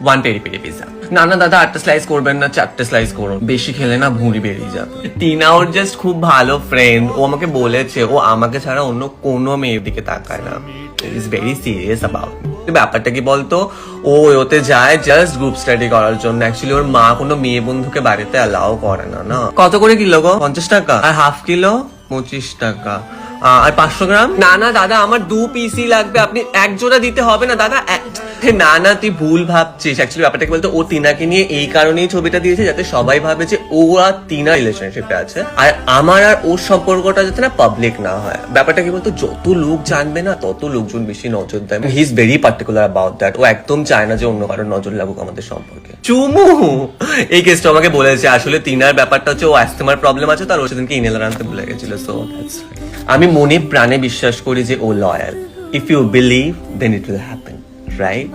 1 peri peri pizza. না না দাদা 8টা স্লাইস করবেন না, 4টে স্লাইস করুন, বেশি খেলে না ভুঁড়ি বেরিয়ে যাবে। টিনা ওর জাস্ট খুব ভালো ফ্রেন্ড, ও আমাকে বলেছে ও আমাকে ছাড়া অন্য কোনো মেয়ের দিকে তাকায় না, is very serious about me. ব্যাপারটা কি বলতো, ও ওতে যায় জাস্ট গ্রুপ স্টাডি করার জন্য। অ্যাকচুয়ালি ওর মা কোনো মেয়ে বন্ধুকে বাড়িতে অ্যালাউ করে না। না কত করে কিলো গো? 50 টাকা। আর হাফ কিলো 25 টাকা। আর 500 গ্রাম? না না দাদা আমার 2 পিসই লাগবে, আপনি এক জোড়া দিতে হবে না দাদা। না না তুই ভুল ভাবছিস। অ্যাকচুয়ালি ব্যাপারটা কি বলতো, ও টিনাকে নিয়ে এই কারণেই ছবিটা দিয়েছে যাতে সবাই ভাবে যে ও আর টিনা রিলেশনশিপে আছে, আর আমার আর ওর সম্পর্কটা যাতে না পাবলিক না হয়। ব্যাপারটা কি বলতো, যত লোক জানবে না তত লোকজন বেশি নজর দেয়। He is very particular about that. ও একদম চায় না যে অন্য কারোর নজর লাগুক আমাদের সম্পর্কে। চুমু এই কেসটা আমাকে বলেছে। আসলে টিনার ব্যাপারটা হচ্ছে ও অ্যাস্থমার প্রবলেম আছে, তার ও সেদিনকে ইনহেলার আনতে ভুলে গেছিল। সো আমি মনে প্রাণে বিশ্বাস করি যে ও loyal. If you believe then it will happen, right?